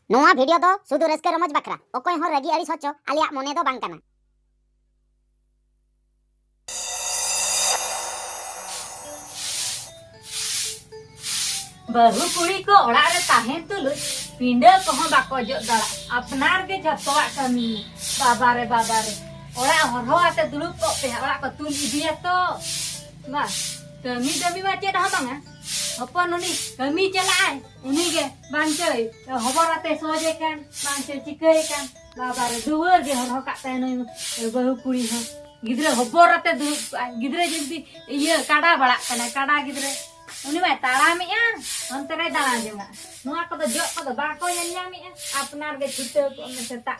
नोआ वीडियो दो सुदु रस्का रमज बकरा ओकोय हो रगी अड़ी सोचो आलिया मोने दो बांग कना बहु कुड़ी को ओड़ा रे ताहें तुलुज पिंडे कोहो बाको जो दड़ा अपनार के जतवा कमी बाबा रे ओड़ा हरहो आते दुलुप को पे ओड़ा को तुल इदिया तो बस कमी कमी मा चेद हा बांगा अपन उनी कमी चलाए उनी के बांचय हबर आते सोजे कान बांचय चिकय कान बाबा रे दुवर के हरहो काते नय बहु कुड़ी हो गिद्रे हबर आते गिद्रे जल्दी ये काडा बड़ा कना काडा गिद्रे उनी मा ताड़ामेया अंतरे दाड़ा जेमा नोआ को जो को बाको यन्यामेया अपनार के छुटे को में सेता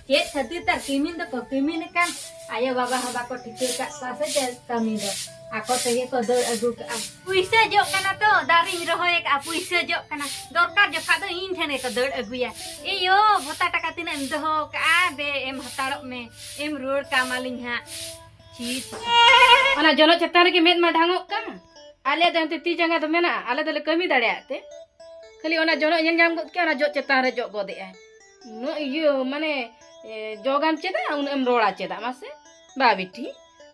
के छती त किमिन द को किमिन कान आयो बाबा हबा को ठीके का पासे जे कमी दो आको तेगे को दर अगु का पुइसे जो कना तो दारी रहोय का पुइसे जो कना दरकार जो खादो इन ठने को दर अगुया एयो भोता टका तिना एम दो का बे एम हताड़ो में एम रोड का मालिन हा चीज ओना जनो चतार के मेद मा ढांगो का आले दंते ती जंगा तो मेना आले दले कमी दाड़ेयाते खाली ओना जनो ñel ñam के ओना जो चतार रे जो गोदे है नो यो माने जोगाम चेदा उन एम रोड़ा चेदा मासे बा बिठी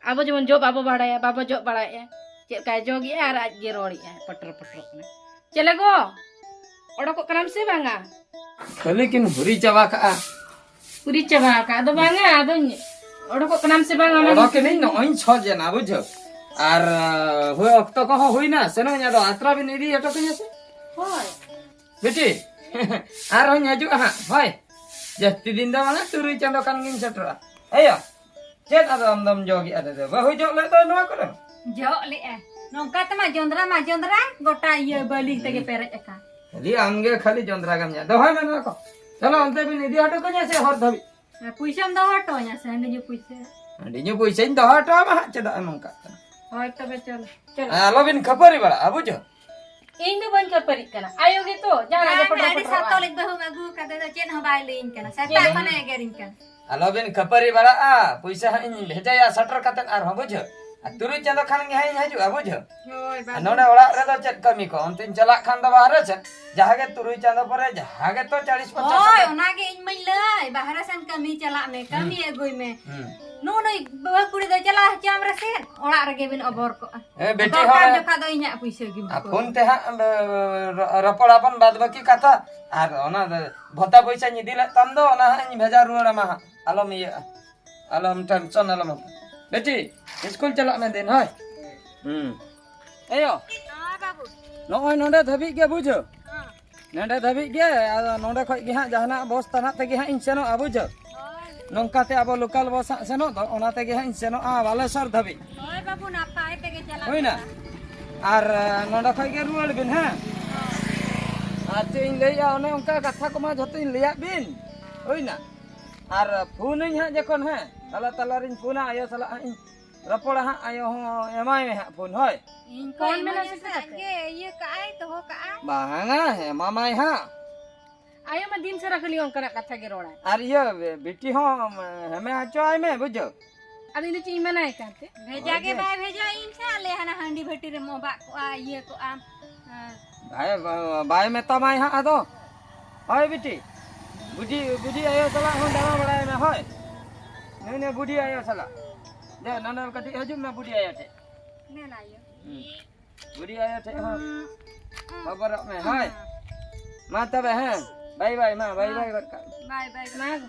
आबो जमन जो बाबो बाड़ाया बाबो जो बाड़ाया चेद का जोगी आर आज ये रोड़ी है पटर पटर ने चले गो ओडो को कनाम से बांगा खाली किन हुरी चाबा का पूरी चबा का दो बांगा आदो ओडो को कनाम से बांगा ओडो के नहीं नोइन छ जना बुझो आर होय अक्तो को होइना सेनो nya do atra bin idi eto kenya se होय बेटी आर हो nya juga ha होय जस्ती दिन दा माने तुरुई चंदो kan ngin setra ayo चेत आदम दम जोगी आदे दे बहु जो ले तो नो करे जो ले नौका तमा जोंदरा गोटा ये बली तगे पेरे एका खाली आमगे खाली जोंदरा गम nya दहाय में रखो चलो अंते bin idi हटो कenya से हर धबी पुइसम दो हटो nya से ने पुइसे अंडिño puisain dah hटो मा चदा नंका होय तबे चल चल आलो बिन खपरी बड़ा अबु जो इन दो बन कर परी कना आयोगे तो जाना जे पटर आडी पटर सातो लिख बहु मगु कदे तो चेन हबाय लेइन कना सता मने गेरिन कन आलो बिन खपरी बड़ा पैसा इन भेजाया सटर कतन आर हो बुझो तुरुई चंदो खान गे हाई हाजु बुझो होय नोडे ओड़ा रे दो चेत कमी को अंतिम चला खान दो बाहर से जहागे तुरुई चंदो परे जहागे तो 40 50 ओय ओनागे इन मई लय बाहर सन कमी चला में कमी एगोय में नो नो बाबा कुड़ी दो चला चाम रे से ओड़ा रे बिन अबर को ए बेटी हो हो जो खादो इnya पुइसे गिम फोन ते हा रपड़ अपन बाद बाकी कथा आर ओना भत्ता पैसा नि दिले तम दो ओना इन भेजा रुड़ा मा आलम ये आलम टेंशन आलम बेटी स्कूल चला में दिन होय एयो हां बाबू नोय नोडे धबी के बुझो नोडे धबी के नोडे खय गे हा जहना बस तना ते गे हा इन सेनो बुझो नोंकाते अब लोकल बस सेनो दो ओनाते गे हा इन सेनो बालेश्वर धबी होय बाबू नापाय तगे चला होइना आर नोडे खय गे रुवाड़ बिन हा आर ते इन लैया ओने उनका कथा को मा जतो इन लैया बिन होइना आर फोन इन हा जखन हा तला तला रिन फोन आयो सला इन रपड़ हा आयो हो एमाय में हा फोन होय इन कौन में से के ये काय तो हो का बांगा है मामाय हा आयो में दिन से रखली ओंकरा कथा के रोड़ा आर ये बेटी हो हमें आचो आय में बुझो अदी ने ची मनाए कहते भेजा के भाई भेजा इन से ले हना हंडी भट्टी रे मोबा को ये को आम भाई भाई में तमाय हा आदो होय बेटी बुढ़ी बुढ़ी आयो सला हो दावा बड़ाय में होय ने ने बुढ़ी आयो सला दे ननल कटी हजू में बुढ़ी आयो थे ने लायो बुढ़ी आयो थे हो खबर में होय मा तबे हैं बाय बाय मा bye bye bye bye bye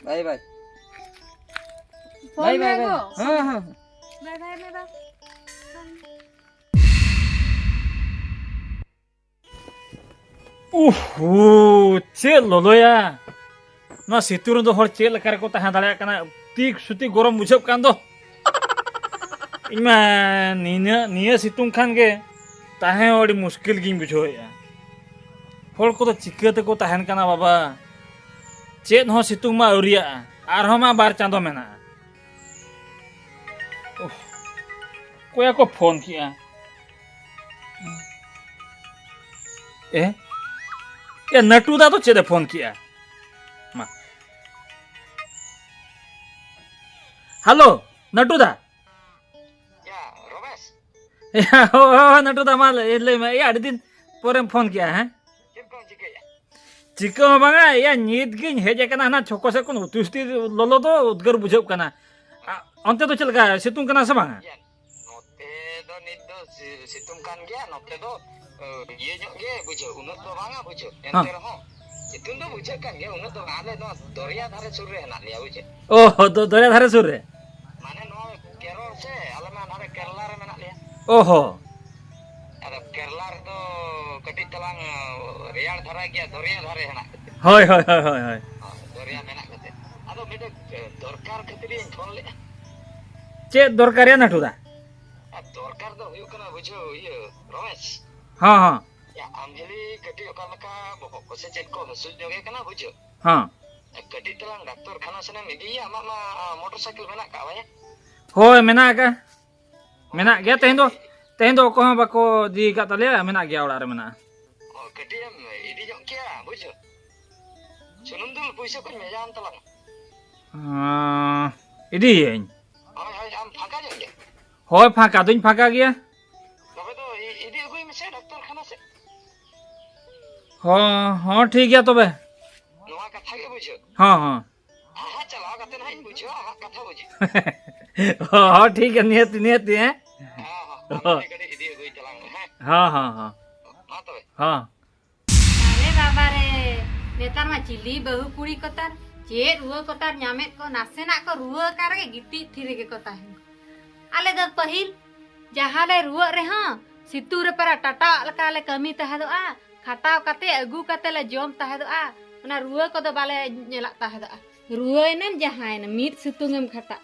bye bye phone में गो हां हां बाय बाय में बा चे लोलोया ना सितुर दो हर चे लकार को तहां दाड़ा कना तीक सुती गरम बुझब कान दो इमा निया सितुंग खान के ताहे ओडी मुश्किल गिन बुझोया हर को तो चिकते को तहन कना बाबा चेद हो सितुंग मा औरिया आर हो मा बार चांदो मेना कोया को फोन किया ए नटूदा तो चेदे फोन किया मा हेलो नटूदा या रमेश हो नटूदा माल ले मैं 8 दिन पर फोन किया है चिका बांगा या नीत गिन हेज कना ना छोको से कोन उतुस्ती लोलो तो उद्गर बुझब कना अंते तो चलका सितुंग कना से बांगा नोते दो नित दो सितुंग कान गया नोते दो ये जो गे बुझो उन तो बांगा बुझो एंते रहो सितुंग तो बुझे कान गया उन तो आले नो दरिया धारे सुर रे हना लिया बुझे ओहो तो दरिया धारे सुर रे माने नो केरल से आलमा धारे केरला रे मेना लिया ओहो अरे केरला रे तो कटी तलांग रेयाड़ धारा गया दरिया धारे हना होय होय होय होय होय दरिया मेना कते आदो मेडे दरकार खतरी फोन ले चे दरकारिया नटुदा दरकार दो हुयु कना बुझो ये रमेश हां हां या अंजलि कटी ओकालका बको को से चेक को हसुज जोगे कना बुझो हां कटी तलांग डॉक्टर खाना से मिदिया मा मोटरसाइकिल मेना का बाया होय मेना का मेना गया तेहें दो को बाको दी का तले मेना गया ओड़ा रे मेना कटी एम इडी जो क्या बुझो सुनुम दुल पैसा को मेजान तलांग इदी यें हाय आम फाका जो गया होय फाका दुñ फाका गया तबे तो इडी कोई में से डॉक्टर खाना से हां ठीक गया तबे नोआ कथा के बुझो हां हां आहा चलाओ कते नहीं बुझो आहा कथा बुझो हां ठीक है नियत हैं हां कटी इडी कोई तलांग है हां हां हां हां तबे हां अरे बाबा रे नेतार मा चिली बहु कुड़ी कोतार चेत रुआ कोतार ᱧᱟᱢᱮᱫ को नासेना को रुआ कारगे गिटी थिरे के कोता है आले द पहिल जहाले रुआ रे हां सितु रे पर टाटा लकाले कमी तह दो आ खटाव कते अगु कते ले जम तह दो आ ओना रुआ को दो बाले नेला तह दो आ रुआ नेम जहायन मीत सितुंगम खटा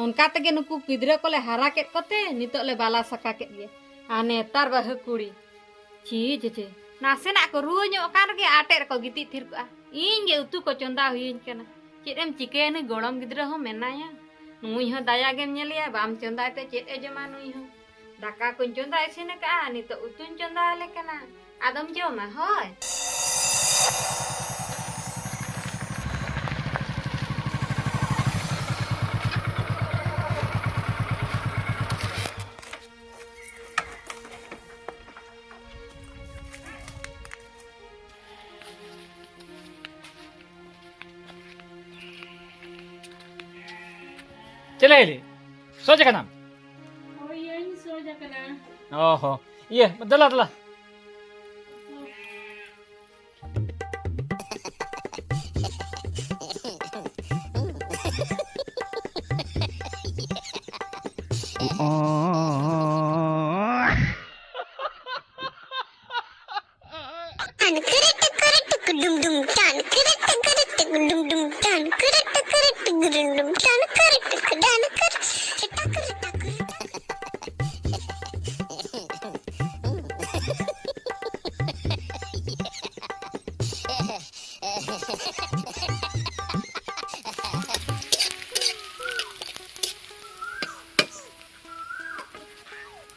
ओनका तगे नुकु गिदरा कोले हारा केत कोते नितो ले बाला सका केत गे आ नेतार बहु कुड़ी ची जे नासेना को रुआ ᱧᱚᱜ ᱠᱟᱱ ᱨᱮᱜᱮ ᱟᱴᱮ ᱨᱮᱠᱚ ᱜᱤᱛᱤᱡ ᱛᱷᱤᱨ ᱠᱚᱜᱼᱟ ᱤᱧ ᱜᱮ ᱩᱛᱩ ᱠᱚ ᱪᱚᱸᱫᱟ ᱦᱩᱭᱤᱧ ᱠᱟᱱᱟ ᱪᱮᱫ ᱮᱢ ᱪᱤᱠᱟᱹᱭᱟ ᱱᱩᱭ ᱜᱚᱲᱚᱢ ᱜᱤᱫᱽᱨᱟᱹ ᱦᱚᱸ ᱢᱮᱱᱟᱭᱟ ᱱᱩᱭ ᱦᱚᱸ ᱫᱟᱭᱟ ᱜᱮᱢ ᱧᱮᱞᱮᱭᱟ ᱵᱟᱢ ᱪᱚᱸᱫᱟᱭ ᱛᱮ ᱪᱮᱫ ᱮ ᱡᱚᱢᱟ ᱱᱩᱭ ᱦᱚᱸ ᱫᱟᱠᱟ ᱠᱚᱧ ᱪᱚᱸᱫᱟ ᱤᱥᱤᱱ ᱟᱠᱟᱜᱼᱟ ᱱᱤᱛᱚᱜ ᱩᱛᱩᱧ ᱪᱚᱸᱫᱟ ᱟᱞᱮ ᱠᱟᱱᱟ ᱟᱫᱚᱢ ᱡᱚᱢᱟ ᱦᱳᱭ चले ले सोच का नाम Oh iya, ini soja kena. ओहो ये दला दला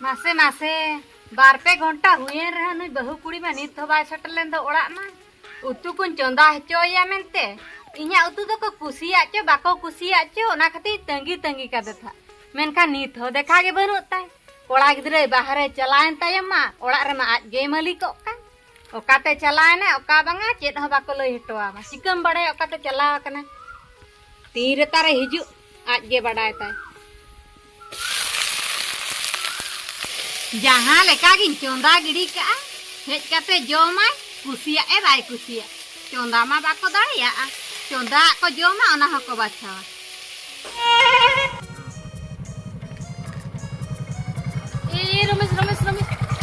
मासे मासे बार पे घंटा हुए रहा नुई बहु कुड़ी में नित बाय सटल लेन दो ओड़ा मा उतु कुन चंदा हचोया मेनते इन्या उतु दो को कुसिया चे बाको कुसिया चे ओना खाती तंगी तंगी का था मेनका नित हो देखा के बनुत ताय कोड़ा गिदरे बाहरे चलायन तायमा ओड़ा रे मा आज गे मालिको का ओकाते चलायना ओका बांगा चेत हो बाको लई हटवा मा सिकम बड़े ओकाते चलाव कना तीर तारे हिजु आज गे बड़ाय ताय जहाँ लेका गिन चोंदा गिड़ी का हेज कते जोमा कुसिया ए बाय कुसिया चोंदा मा बाको दाड़िया चोंदा को जोमा ओना हको बाछावा Eh, Ramesh,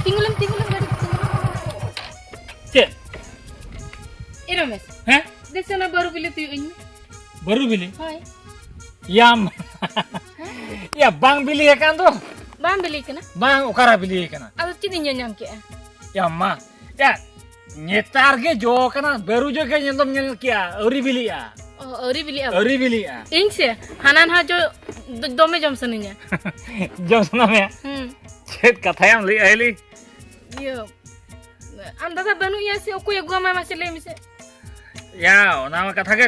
tinggalin gaड़ी. चे Eh, Ramesh, हैं desa na baru beli tuh ini. baru beli Hai, yam ya bang beli ya kan tuh bang beli kena. bang ukara beli kana Aku cini nyam ke. ya ma ya nyetar ge jo kana baru jo ge nyelom nyel kia ori beli ya Oh, ori beli apa? ori beli ya Ing sih, Hanan ha jo dome jam seninya. jom sana ya chet kata yang li ahli Yo. Am dada banu ya sih, aku ya gua mah masih lem sih. ya nama kata ke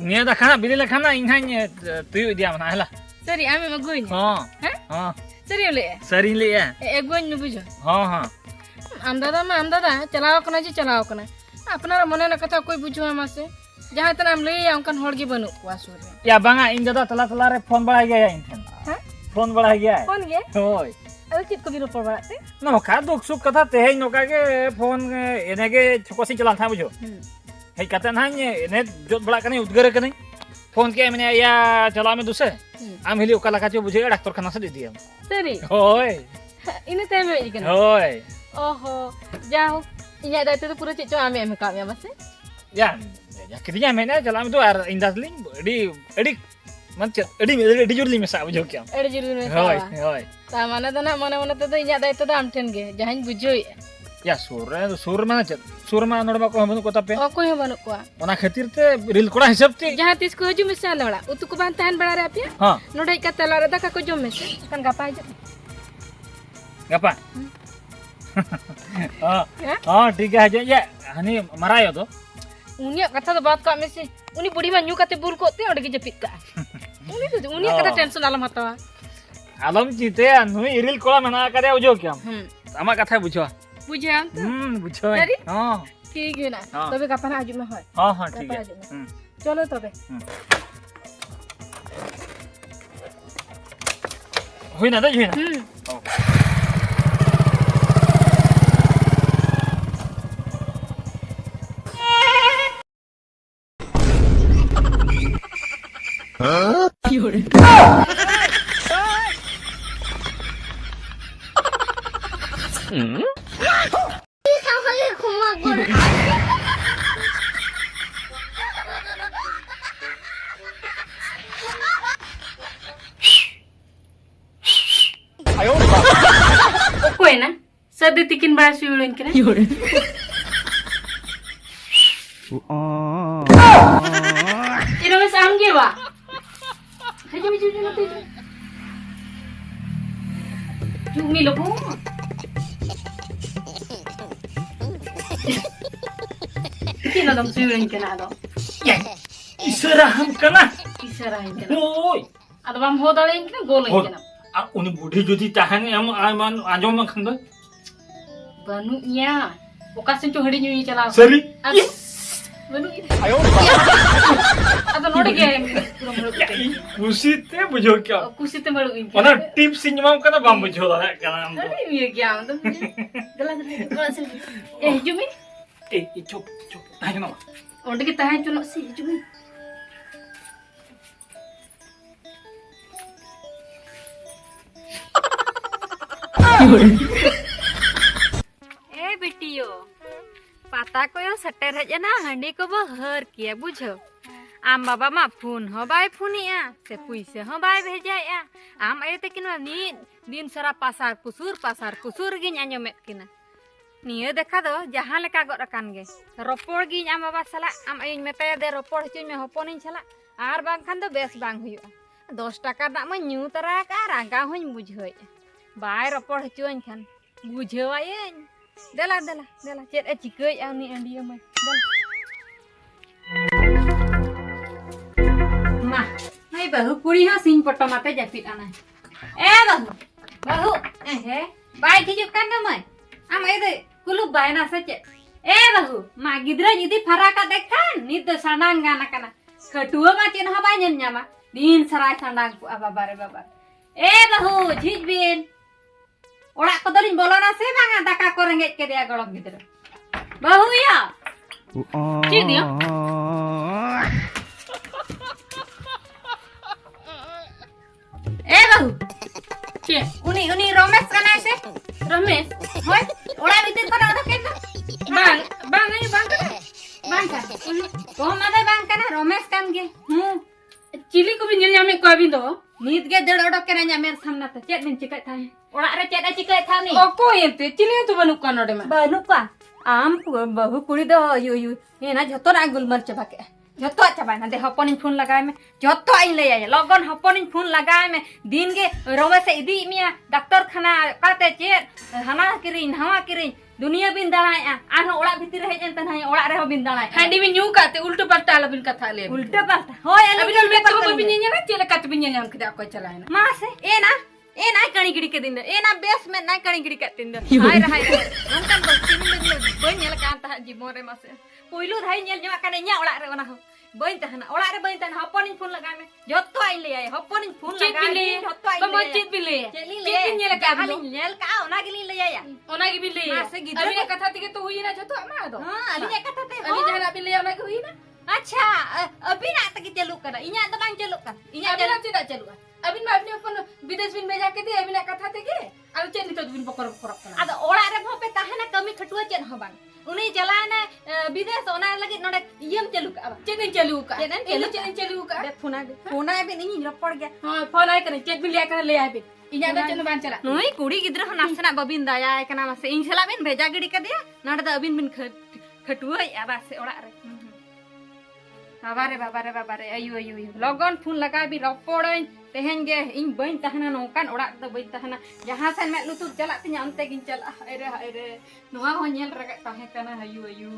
nia dah kana beli lah kana inhanya tuyu dia mana lah Sorry, ame mah gue nya. oh Hah? oh Sorry boleh. sering li ya Eh, gue nya bujo. oh oh Am dada, chalao kena ji chalao kena. अपना मने ना कथा कोई बुझवा मासे जहां तना हम लई उनकन हड़ गे बनु कुआ सुर रे या बांगा इन दादा तला तला रे फोन बड़ा गया इन ठन हां फोन बड़ा गया फोन गे होय अरे चित को भी रोपड़ बाते नोका दुख सुख कथा तेहे नोका के फोन एने के छकोसी चला था बुझो हे कता ना एने जोत बड़ा कने उद्गर कने फोन के मैंने या चला में दुसे आम हिली ओका लगा छो बुझे डॉक्टर खाना से दे दिया सरी होय इन टाइम में इकन होय ओहो जाओ इया दायित्व तो पूरा चिचो आमे एम कामया मासे या कितनी मैंने चला में तो यार इंदासली एडी मन एडी जोरली में सा बुझो क्या एड़े जरूर में होय होय ता माने तो ना मने तो इया दायित्व तो आम ठेन गे जहां बुझोई या सुर में नोड़ को हम को तपे ओको हे बनु कुआ ओना खातिर ते रिल कोड़ा हिसाब ते जहां तिस को हजू मिसा लड़ा उतु को बान तहन बड़ा रे पे हां नोडे का तला रे दका को जम में से कन गपा हजू गपा हां ठीक है जे ये हनी मरायो तो उनिया कथा तो बात का में से उनी बुढ़ी में न्यू काते बुल कोते ओडे के जपित का उनिया कथा टेंशन आलम हतवा आलम जीते नुई रिल कोड़ा मना करे उजो क्या आमा कथा बुझो बुझे हम तो बुझो सरी? हां ठीक है ना तबे गपा ना हजू में होय हां हां ठीक है चलो तबे हुई ना हुई ना कोई ना सदी तिकिन बड़ा सुइलोन के इनो में साम गे वा हजू में जू ना ते जू मी लोगो किनो दम सुइलोन के ना दो या इसरा हम कना किसरा है के ओय अदब हम हो दले के गोल है के ना आ उनी बुढ़ी जुदी ताहन हम आजो में खंद बनु या ओका से चोहड़ी न्यू चला सरी बनु आयो अद नोड के खुशी ते बुझो क्या कुसी ते मळु इन ओना टिप सिनेमा कना बम बुझो कना हम अरे ये क्या हम तो गला से ए जुमी ए चुप चुप ताहन ना ओंड के तहां चुनो सी जुमी ए बेटियो पाता को यो सटर हजना हंडी को बो हर किया बुझो आम बाबा मा फोन हो बाय फोनिया से पैसे हो बाय भेजाया आम ए तकिन नी दिन सरा पासार कुसुर गिन आंजमेत किना निये देखा दो जहां लेका गड अकान गे रोपड़ गिन आम बाबा सला आम ए मेताया दे रोपड़ चुन में होपनिन सला आर बांग खान दो बेस बांग हुआ 10 टाका ना म न्यू तरा का रांगा होइन बुझोय बाय रोपड़ चुन खान बुझवायन देला चेत ए चिकई आनी अंडिया में मा नहीं बहु कुड़ी हा सिंह पट्टो माते जपित आना ए बहु हे बाय खिजुक कान मय आम ए दे कुलु बायना से चे ए बहु मा गिद्रा जुदी फराका देखन नित दो सनांग गाना कना खटुआ मा चेन हा बाय जन न्यामा दिन सराय सनांग को बाबा रे बाबा ए बहु झिज बिन ओड़ा को दलिन बोलोना से बांगा दाका को रेंगेज के दिया गड़म गिद्रा बहु या ची दियो ए बहु के उनी रमेश कना से रमेश होय ओड़ा भीतर को ना के बांग नहीं बांग बांका को मादे बांका ना रमेश कान गे चिली को भी नील जामे को अभी दो नीत गे दड़ ओडक के ना मेर सामने त चेत दिन चिकय था ओड़ा रे चेत चिकय था नी ओको येते चिली तो बनु का नोडे में बनु का आम बहु कुड़ी दो यू ये ना जतो ना गुलमर चबा के जतो चबा ना दे हपनिन फोन लगाए में जतो आई ले आए लगन हपनिन फोन लगाए में दिन गे रोवे से इदी मिया डॉक्टर खाना काते चेत हना किरिन हवा किरिन दुनिया बिन दाळाया आनो ओड़ा भीतर हे जन तनाई ओड़ा रे हो बिन दाळाया हांडी में न्यू काते उल्टो पलटा आला बिन कथा ले उल्टा पाल्टा होय अभी तो मैं तो बिन ना चले कत बिन हम कदा को चलाए ना मा से ए ना कणी गिड़ी के दिन ए ना बेस में ना कणी गिड़ी के दिन हाय हाय हम kan बच्ची में बन नेल कांता जी मोरे मा से पुइलु धाई नेल जमा कने इnya ओड़ा रे ओना हो बइन तहना ओड़ा रे बइन तहना हपनिन फोन लगा में जत्तो आई ले आई हपनिन फोन लगा जत्तो आई बम चेत बिले चेत नेल का खाली नेल का ओना गिली ले आया ओना की बिले मासे गिद्रा अभी कथा तिके तो हुई ना जतो मा दो हां अभी कथा ते अभी जहना बिले ओना की हुई ना अच्छा अभी ना तक चलू करा इnya तो बांग चलू कर इnya अभी ना चिदा चलुआ अभी मैं अपने अपन विदेश बिन भेजा के दे अभी ना कथा ते के आरो चेत नितो बिन पकर पकर कना आदा ओड़ा रे भोपे ताहेना कमी खटुआ चेन हो बांग उनी चलाना विदेश ओना लगे नोडे यम चलू का चेत चलू का चेत चलू का फोना बे नहीं रपड़ गया हां फोन आय करे चेत बिन ले कर ले आय बे इnya दो चन बान चला नोई कुड़ी गिद्रा हो नासना बबिन दाया एकना मासे इन छला बिन भेजा गिडी का दिया नोडे द अबिन बिन खटुआ आबा से ओड़ा रे बाबा रे अयो लगन फोन लगा भी रपड़न तेहन गे इन बइन तहना नोकान ओड़ा द बइन तहना जहां सन में लुतु चला तिया अंते गिन चला अरे नोवा हो नेल रगा ताहे कना अयो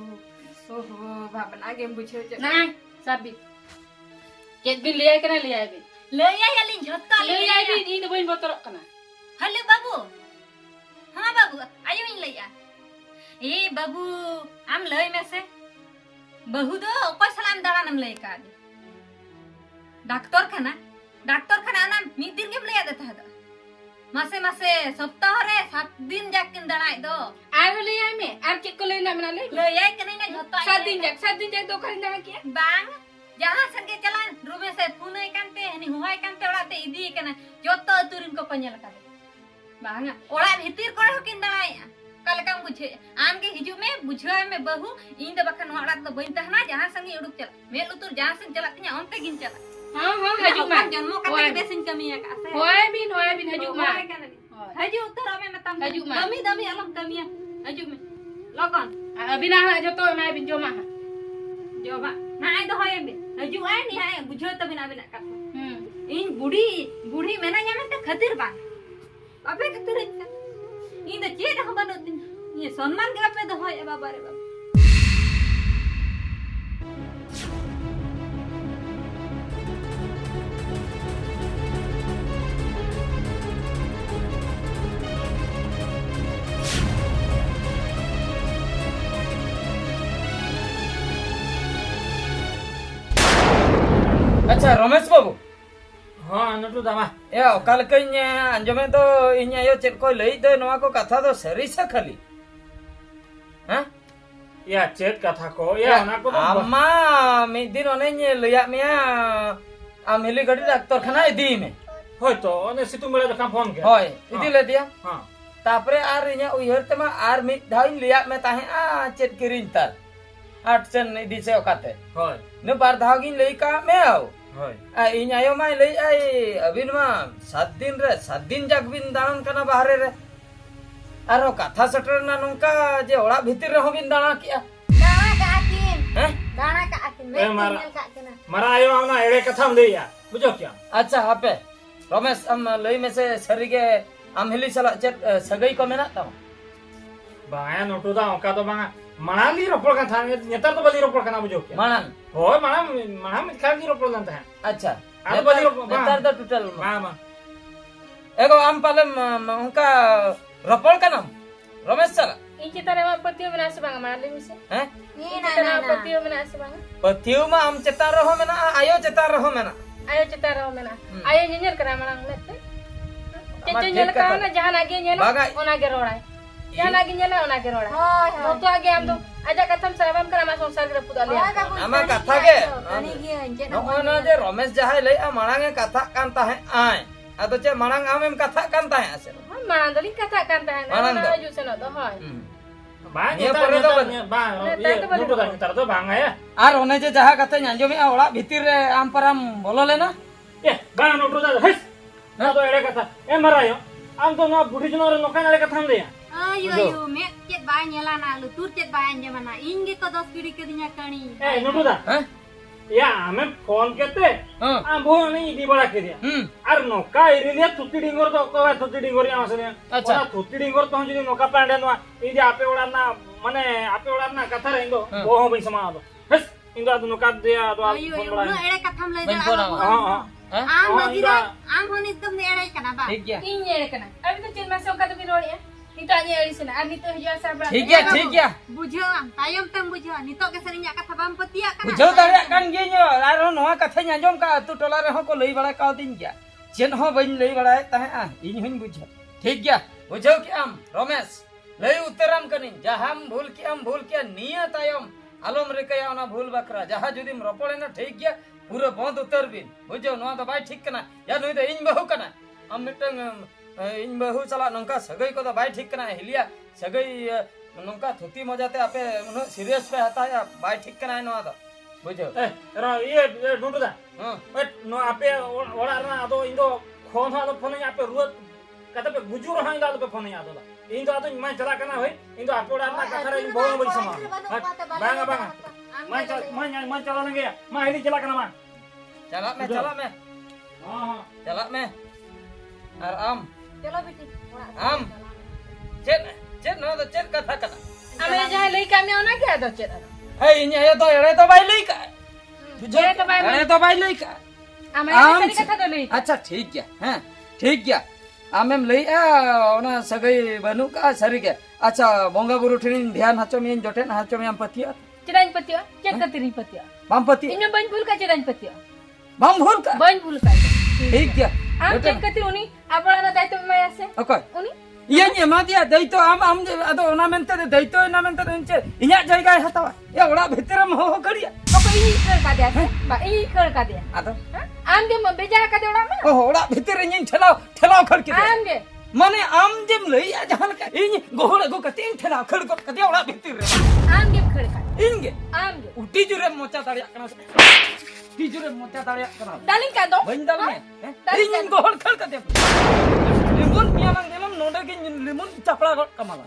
ओहो भाबना गेम बुझे च ना साबी चेत बिन ले करे ले आय बे ले आया लिन झटका ले आय बे इन बइन बतर कना हेलो बाबू हां बाबू आयो इन ले आ ए बाबू आम लय में से बहु दो ओकर सलाम दाड़ानम लय का डॉक्टर खाना नाम मिद दिन के ले देता है मासे सप्ताह रे 7 दिन जाकिन दड़ाई दो आर ले आय में आर के को ले ना मना ले आय कने ना झतो 7 दिन जाक दो खरीद ना के बांग जहां संगे चलान रूमे से पुने कांते हनी हुआय कांते ओड़ाते इदी कना जतो तुरिन को पഞ്ഞल का बांग ओड़ा भीतर करे हो किन दड़ाई कल काम बुझे आम के हिजू में बुझाय में बहु इन द बखन ओड़ा तो बइन तहना जहां संगे उडुक चला मे उतुर जहां से चला तिया ओनते गिन चला हां हजू मा जन्मो का बेसिन कमी है का से होय बिन हजू मा हजू उतर में मतम हजू मा दमी अलम कमिया हजू में लगन अभी ना जो तो मैं बिन जो मा ना आई दो होय बे हजू आई नि है बुझो त बिना बिना का इन बूढ़ी मेना न्यामे त खतिर बा अबे खतिर इन द चेद हम बनो दिन ये सम्मान के पे दो होय बाबा रे बाबा अच्छा रमेश बाबू हाँ नटू दामा ए ओकाल कई अंजमे तो इन आयो चेत को लई दे नवा को कथा तो सरी से खाली हां या चेत कथा को या ना को अम्मा मी दिन ओने लया मिया आम हेली गाड़ी डॉक्टर खाना इदी में होय तो ओने सितु मेला जका फोन के होय इदी ले दिया हां तापरे आर इnya उयहर तमा आर मी धाइन लिया में ताहे आ चेत किरिन तार 8 चन इदी से ओकाते होय ने बार धागिन लई का में आओ होय आ इnya आयो माय लई आई अबिन मा 7 दिन जाक बिन दाणन कना बाहरे रे आरो कथा सटर ना नंका जे ओड़ा भीतर रे बिन दाणा किया दाना का आकिन हैं दाना का आकिन ए मारा आयो आना एड़े कथा में लेया बुझो क्या अच्छा हापे रमेश हम लई में से सरी के हम हिली सला चेत सगई को मेना ता बाया नटू दा ओका तो बांगा मणाली रोपड़ का था नेता तो बली रोपड़ का ना बुझो क्या मानन होय मणा में खाली रोपड़ जानता है अच्छा आरो बली रोपड़ नेतार द टोटल मां एगो आम पाले उनका रपड़ का नाम रमेश सर इन चितारे मा पतियो बना से बांगा मारले मिसे हैं ये ना पतियो बना से बांगा पतियो मा हम चेता रहो मेना आयो चेता रहो मेना आयो चितारे हो मेना आयो जेनर करा मांग लेते चेचेल का ना जहां आगे नेला ओना के रोड़ा जहां आगे नेला ओना के रोड़ा हां तो आगे हम तो आजा कथम सरबम करा मा संसार के पुदा ले आमा कथा के नोना जे रमेश जहाय लई आ मांगे कथा कांता है आय अदो चे मांग आमेम कथा कांता है आसे मांग दली कथा कांता है ना जो से न तो हाय बा नेता बा ये नटू दा नेता तो बांगा है आर ओने जे जहा कथा आंजोमे ओड़ा भीतर रे आम परम बोलो लेना ए बा नटू दा हस ना तो एड़े कथा ए मरायो आम तो ना बुढ़ी जनोर नोकान एड़े कथा दे आयो मे चेत बाय नेला ना लुतुर चेत बाय अंजमना इंगे को 10 पीढ़ी के दिया कणी ए नटू दा हैं या हमें फोन करते आ वो नहीं दी बड़ा के दिया अर नोका इरिलिया तुती डिंगोर तो को तुती डिंगोर या आसने अच्छा तुती डिंगोर तो जदी नोका पांडे नो इ जे आपे ओड़ा ना माने आपे ओड़ा ना कथा रेंगो वो हो बई समा दो बस इंदो आदु नोका दिया तो फोन बड़ा एड़े कथम ले दे हां आम मजीरा आम होनी एकदम एड़े कना बा ठीक है इन एड़े कना अभी तो चिल में से का तो भी रोड़िया Itu aja di sana. Ani tuh jual sabar. ठीक है बुझाम तायम तम बुझा नितो के सरिया कथा बाम पतिया बुझाव दाड़िया कान गियो आरो नोआ कथा आंजम का अतु टोला रे हो को लई बड़ा का दिन गया चेन हो बइन लई बड़ा तहे आ इन हुन बुझा ठीक गया बुझाव के आम रमेश लई उत्तरम कनी जहाम भूल के निया तायम आलम रे कया ओना भूल बकरा जहा जुदिम रपड़े ना ठीक गया पूरा बंद उतर बिन बुझाव नोआ तो बाय ठीक कना या नुई तो इन बहु कना हम मिटंग इन बहु चला नंका सगई को तो बाय ठीक कना हिलिया सगई नंका थुती मजाते आपे उन सीरियस पे हताया बाय ठीक कना नोआ तो बुझाव ए रा ये डुंडुदा हां ए नो आपे ओड़ा रा आदो इंदो फोन हादो फोन आपे रुत कते पे गुजु रहा इंदो पे फोन आदो ला इंदो आदो मैं चला कना होय इंदो आपे ओड़ा ना कथरा इन बहु बड़ी समा बांगा मैं चला लेंगे मैं हिली चला कना मा चला में हां चला में और आम चलो बेटी आम चेत नो तो चेत कथा कना Ame jangan lagi kami orang ke ada chat. हे इन ये तो बाई लई का बुझो ये तो बाई ये तो बाई लई का Ame आम tadi kata dulu. अच्छा ठीक गया हैं ठीक गया आमेम लई आ ओना सगई बनु का सरी के अच्छा बोंगा बुरु ठिन ध्यान हाचो मिन जोटेन हाचो मिन पतिया Cedain petia, chat katirin petia. बम पति Ini ban bul ka cedain petia. बम भूल का Ban bul ka. ठीक गया Am chat katir uni, apa na dai to maya se? Okay Uni? ये मा दिया दई तो आम अदो ओना मेनते दई तो ना मेनते इनचे इन्या जायगा हतावा या ओड़ा भीतरम हो गड़िया Apa ini ker ka dia se? Ba ini ker ka dia. आदो Am dia beja ka dia orang mah. ओ ओड़ा भीतर इन ठेलाव खड़ के Am dia. माने आम जेम लई आ जहां का इन गोहड़ गो कते इन ठेलाव खड़ को कते ओड़ा भीतर रे Am dia ker ka. इनगे Am dia. उटी जुरे मोचा दाड़िया कना टी जुरे मोचा दाड़िया कना Daling ka do? बंदल में इन गोहड़ खड़ कते लिमुन मियाlang देलम नोडे के लिमुन चपड़ा गट Kamala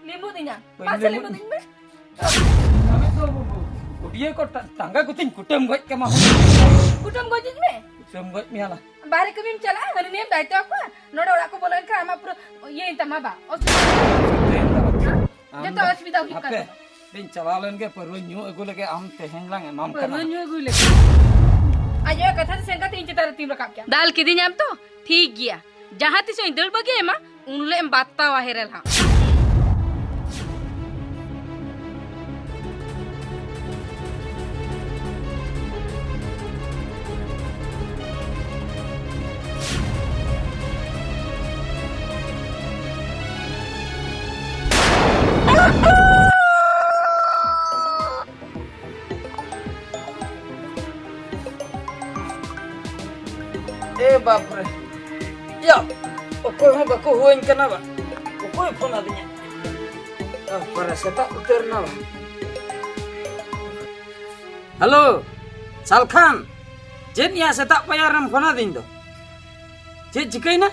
Limbu dinya. Ban Pas limbu. limbu dinya. हमें तो उड़िए को टांगा कुतिन कुटम गट कमा Kutum gojin me. कुटम गट मियाला Bahari kami chala, hari ni dah itu aku. Noda orang aku boleh kan, ama pro ye inta maba. Jatuh hospital hikar. आपे दिन चलालन के परव new एगो लगे आम तेहन लांग माम करना Perlu gue lagi. Ayo kata sengkat inci taruh tim rekap क्या? दाल किदी nyam तो ठीक गया. जहाँ तिसे इंदर बगे एमा उनले em batta wahirel ha. ए बाप रे या ओको हो बको होइन कना बा ओको फोन आदिnya para seta uterna ba hello Salkhan जेन या सेता पयारम फोन आदिन दो जे जिकैना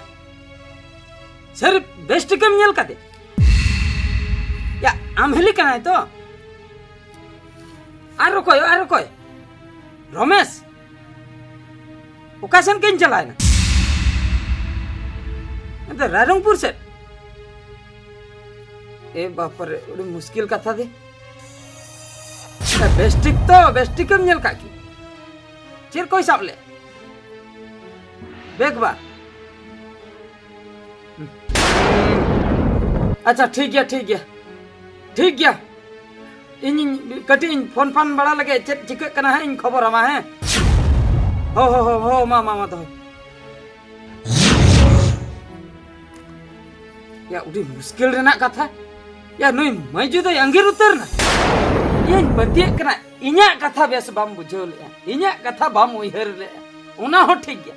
सर बेस्ट कम नेल काते या आम हेली कना तो आरो कोय रमेश ओकासन केन चलाए ना तो रारंगपुर से ए बाप रे उड़ी मुश्किल कथा दे बेस्टिक नेल काकी चिर कोई साबले बेगबा अच्छा ठीक गया इन कटी फोन बड़ा लगे चिक कना है इन खबर हमा है हो मा तो या उड़ी मुश्किल रेना कथा या नुई मजू तो अंगीर उतर ना ये बतिये कना इन्या कथा बेस बाम बुझो ले इन्या कथा बाम उइहर ले उना हो ठीक गया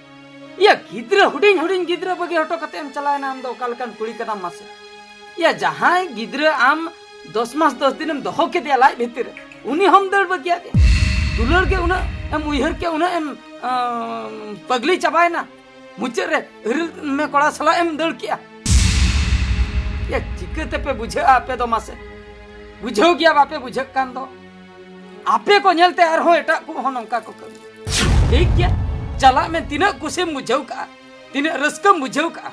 या गिद्र हुडिन गिद्र बगे हटो कते हम चलाए ना हम दो कालकन कुड़ी कदम मासे या जहां गिद्र आम 10 मास 10 दिन हम दोहो के दिया लाई भीतर उनी हम दर बगिया दे दुलर के उना हम उइहर के उना हम पगली चबाए ना मुचर रे हिरल में कोड़ा सला एम दड़ किया या चिकते पे बुझे आपे तो मासे बुझो गया बापे बुझक कान दो आपे को नेलते आर हो एटा को नंका को कर ठीक गया चला में तिना कुसेम बुझौ का तिना रस्कम बुझौ का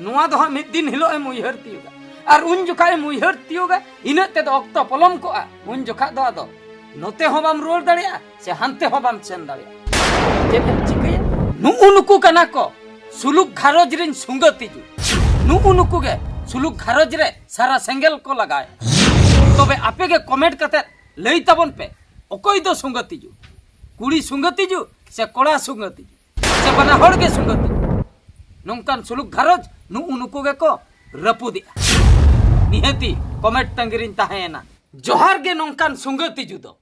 नुआ दो मिद दिन हिलो एम उइहर तियोगा और उन जोखा एम उइहर तियोगा इनते तो ऑक्टो पलम को उन जोखा दो आदो नोते हो बाम रोल दड़िया से हंते हो बाम सेन दड़िया जे चिकया नुकु कना को सुलुक घारोज रिन सुंगति जु नुकु के सुलुक घरज रे सारा सेंगेल को लगाए तबे आपे के कमेंट कते लई तबन पे ओकोई दो सुंगतिजु कुड़ी सुंगतिजु से कोड़ा सुंगतिजु से बना हड़ के सुंगति नोंकान सुलुक घरज नु उनुको गे को रपुदी निहती कमेंट तंगरिन ताहेना जोहार गे नोंकान सुंगतिजु दो